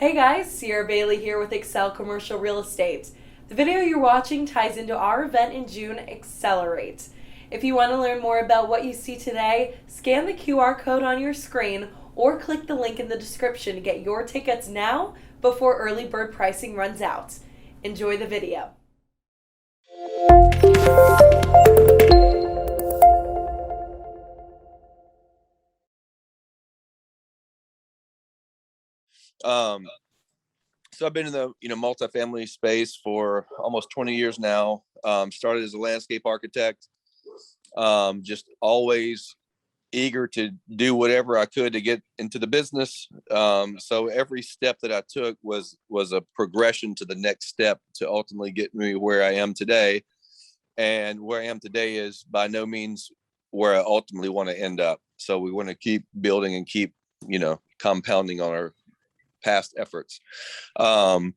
Hey guys, Sierra Bailey here with Accel Commercial Real Estate. The video you're watching ties into our event in June, Accelerate. If you want to learn more about what you see today, scan the QR code on your screen or click the link in the description to get your tickets now before early bird pricing runs out. Enjoy the video. Um, so I've been in the multifamily space for almost 20 years now. Started as a landscape architect. Just always eager to do whatever I could to get into the business. So every step that I took was a progression to the next step to ultimately get me where I am today. And where I am today is by no means where I ultimately want to end up. So we want to keep building and keep compounding on our past efforts. Um,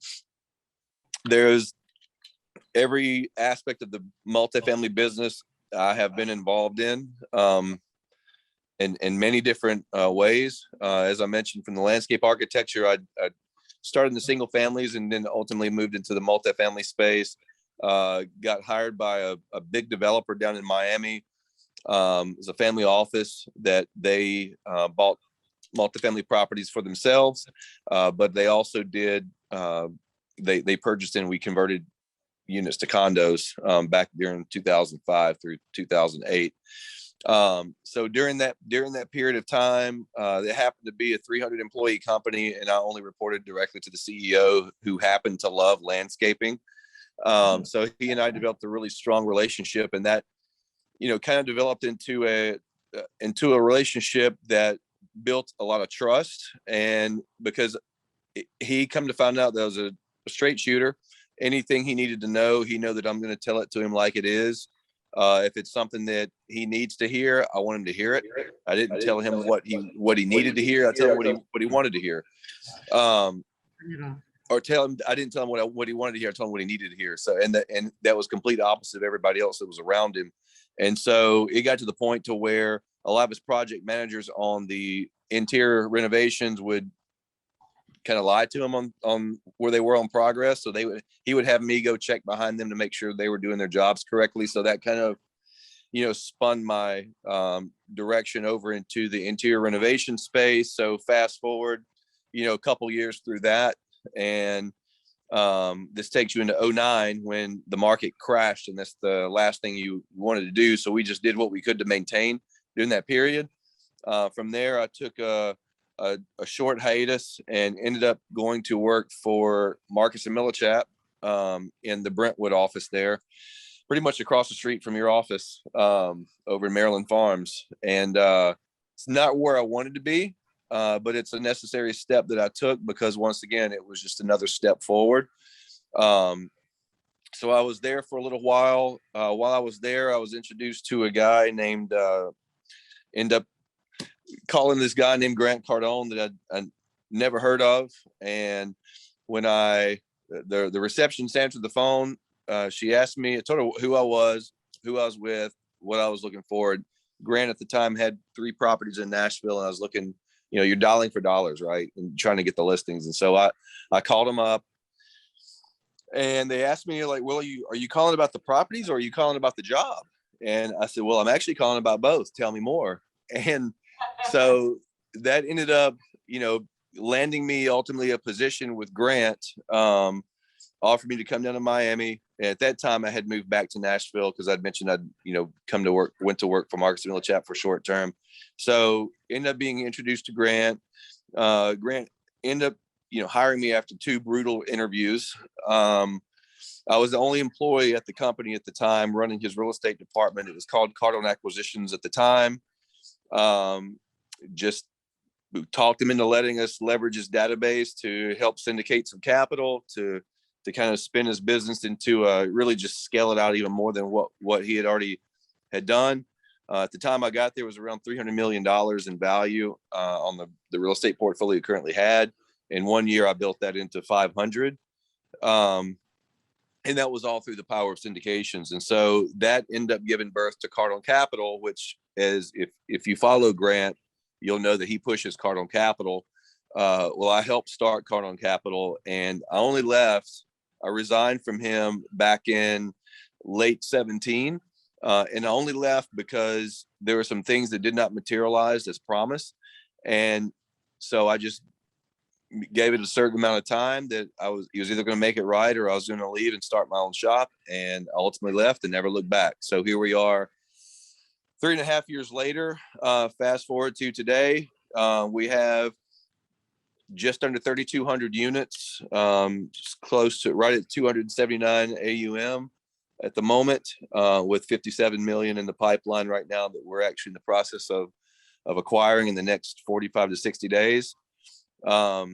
there's every aspect of the multifamily business I have been involved in many different ways. As I mentioned, from the landscape architecture, I started in the single families and then ultimately moved into the multifamily space. Got hired by a big developer down in Miami. It was a family office that they bought multifamily properties for themselves, but they also did. They purchased and we converted units to condos back during 2005 through 2008. So during that period of time, it happened to be a 300 employee company, and I only reported directly to the CEO, who happened to love landscaping. So he and I developed a really strong relationship, and that kind of developed into a relationship that built a lot of trust. And because he come to find out that I was a straight shooter, anything he needed to know, he know that I'm going to tell it to him like it is. If it's something that he needs to hear, I want him to hear it. I didn't tell him what he needed to hear. I tell him what he wanted to hear. Or tell him, I didn't tell him what he wanted to hear. I told him what he needed to hear. So and that was complete opposite of everybody else that was around him. And so it got to the point to where a lot of his project managers on the interior renovations would kind of lie to him on where they were on progress. So he would have me go check behind them to make sure they were doing their jobs correctly. So that kind of, spun my direction over into the interior renovation space. So fast forward, a couple years through that. And this takes you into 2009 when the market crashed, and that's the last thing you wanted to do. So we just did what we could to maintain during that period. From there, I took a short hiatus and ended up going to work for Marcus and Millichap in the Brentwood office there, pretty much across the street from your office over in Maryland Farms. And it's not where I wanted to be, but it's a necessary step that I took because, once again, it was just another step forward. So I was there for a little while. While I was there, I was introduced to a guy named, end up calling this guy named Grant Cardone that I never heard of. And when the receptionist answered the phone, she asked me, I told her who I was with, what I was looking for. Grant at the time had 3 properties in Nashville, and I was looking, you're dialing for dollars, right? And trying to get the listings. And so I called him up, and they asked me, like, well, are you calling about the properties or are you calling about the job? And I said, well, I'm actually calling about both. Tell me more. And so that ended up, landing me ultimately a position with Grant, offered me to come down to Miami. And at that time I had moved back to Nashville because I'd mentioned I'd, went to work for Marcus and Millichap for short term. So ended up being introduced to Grant. Grant ended up, hiring me after 2 brutal interviews. I was the only employee at the company at the time running his real estate department. It was called Cardone Acquisitions at the time. Just talked him into letting us leverage his database to help syndicate some capital to kind of spin his business into really just scale it out even more than what he had already had done. At the time I got there, it was around $300 million in value on the real estate portfolio he currently had. In 1 year, I built that into 500. And that was all through the power of syndications. And so that ended up giving birth to Cardone Capital, which is, if you follow Grant, you'll know that he pushes Cardone Capital Well, I helped start Cardone Capital, and I resigned from him back in late 17. And I only left because there were some things that did not materialize as promised. And so I just gave it a certain amount of time that he was either going to make it right or I was going to leave and start my own shop. And I ultimately left and never looked back. So here we are 3.5 years later. Fast forward to today, we have just under 3,200 units, close to right at 279 AUM at the moment, with 57 million in the pipeline right now that we're actually in the process of acquiring in the next 45 to 60 days. I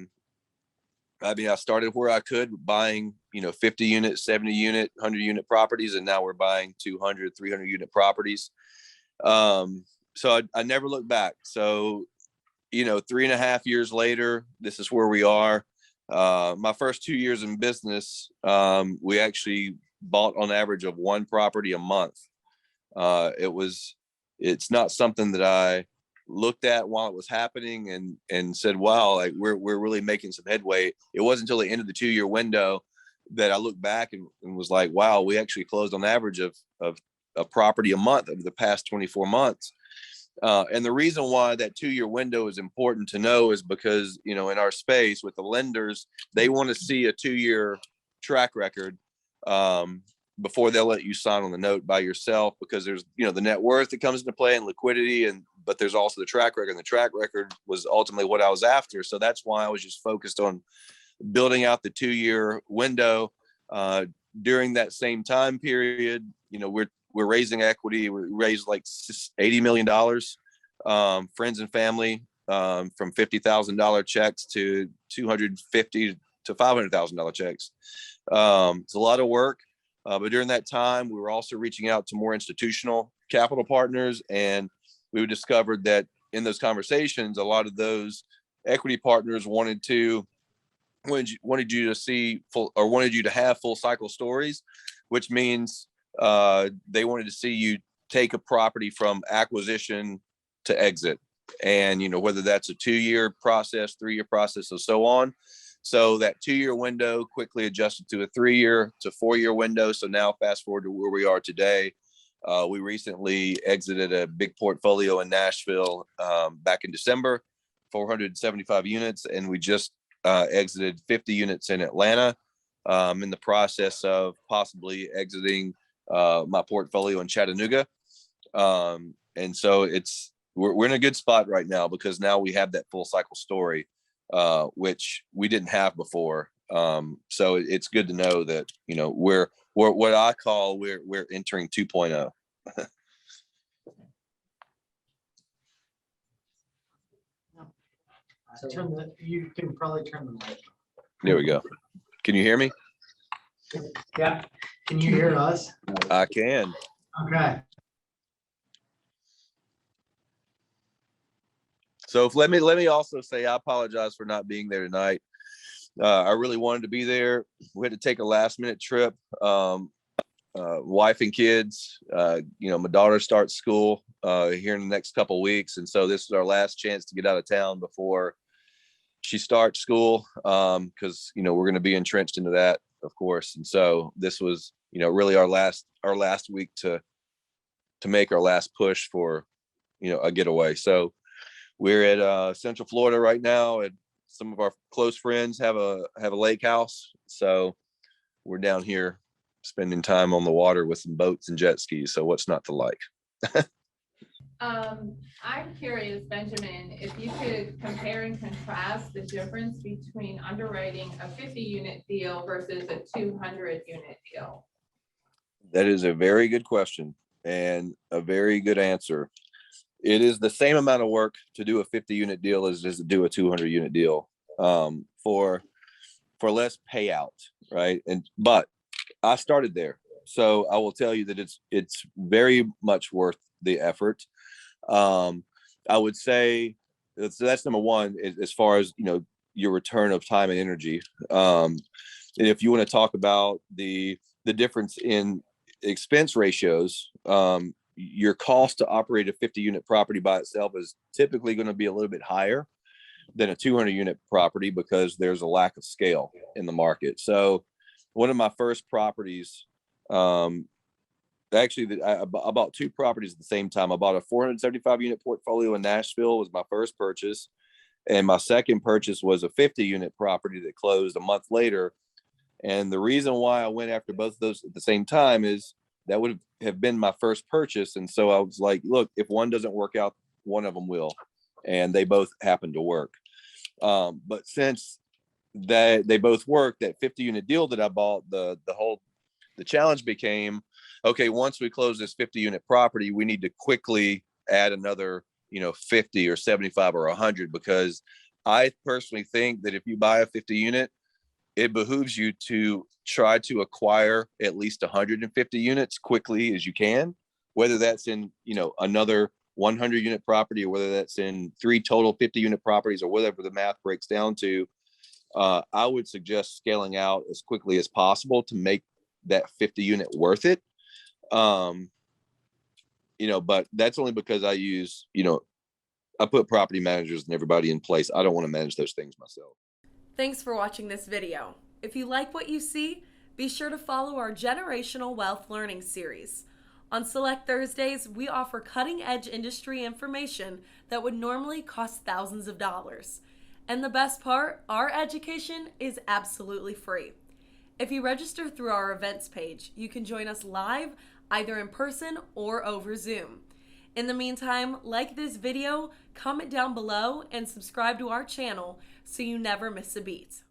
mean, I started where I could, buying, 50 unit, 70 unit, 100 unit properties, and now we're buying 200, 300 unit properties. So I never looked back. So, 3.5 years later, this is where we are. My first 2 years in business, we actually bought on average of one property a month. It's not something that I looked at while it was happening and said, wow, like we're really making some headway. It wasn't until the end of the 2-year window that I looked back and was like, wow, we actually closed on average of a property a month over the past 24 months. And the reason why that 2-year window is important to know is because, in our space with the lenders, they want to see a 2-year track record before they'll let you sign on the note by yourself, because there's, the net worth that comes into play and liquidity, but there's also the track record, and the track record was ultimately what I was after. So that's why I was just focused on building out the 2-year window. During that same time period, we're raising equity. We raised like $80 million, friends and family, from $50,000 checks to $250,000 to $500,000 checks. It's a lot of work. But during that time, we were also reaching out to more institutional capital partners, and we discovered that in those conversations, a lot of those equity partners wanted you to see full, or wanted you to have full cycle stories, which means they wanted to see you take a property from acquisition to exit, and whether that's a 2-year process, 3-year process, and so on. So that 2-year window quickly adjusted to a 3-year to 4-year window. So now fast forward to where we are today. We recently exited a big portfolio in Nashville back in December, 475 units, and we just exited 50 units in Atlanta. In the process of possibly exiting my portfolio in Chattanooga. And so we're in a good spot right now, because now we have that full cycle story, which we didn't have before. So it's good to know that, we're what I call we're entering 2.0. You can probably turn the mic. There we go. Can you hear me? Yeah. Can you hear us? I can. Okay. So let me also say I apologize for not being there tonight. I really wanted to be there. We had to take a last minute trip. Wife and kids. My daughter starts school here in the next couple of weeks, and so this is our last chance to get out of town before she starts school. Because we're going to be entrenched into that, of course. And so this was really our last week to make our last push for a getaway. So we're at Central Florida right now, and some of our close friends have a lake house. So we're down here spending time on the water with some boats and jet skis. So what's not to like? I'm curious, Benjamin, if you could compare and contrast the difference between underwriting a 50-unit deal versus a 200-unit deal. That is a very good question and a very good answer. It is the same amount of work to do a 50-unit deal as it is to do a 200-unit deal, for less payout, right? But I started there, so I will tell you that it's very much worth the effort. I would say that's number one as far as your return of time and energy. And if you want to talk about the difference in expense ratios, your cost to operate a 50-unit property by itself is typically going to be a little bit higher than a 200 unit property because there's a lack of scale in the market. So one of my first properties, actually, I bought two properties at the same time. I bought a 475 unit portfolio in Nashville, was my first purchase. And my second purchase was a 50 unit property that closed a month later. And the reason why I went after both of those at the same time is that would have been my first purchase. And so I was like, look, if one doesn't work out, one of them will. And they both happened to work. But since that they both worked, that 50 unit deal that I bought, the challenge became, okay, once we close this 50 unit property, we need to quickly add another, 50 or 75 or 100, because I personally think that if you buy a 50 unit, it behooves you to try to acquire at least 150 units quickly as you can, whether that's in, another 100 unit property, or whether that's in 3 total 50 unit properties, or whatever the math breaks down to. I would suggest scaling out as quickly as possible to make that 50 unit worth it. But that's only because I use, I put property managers and everybody in place. I don't want to manage those things myself. Thanks for watching this video. If you like what you see, be sure to follow our Generational Wealth Learning series. On select Thursdays, we offer cutting-edge industry information that would normally cost thousands of dollars. And the best part, our education is absolutely free. If you register through our events page, you can join us live, either in person or over Zoom. In the meantime, like this video, comment down below, and subscribe to our channel so you never miss a beat.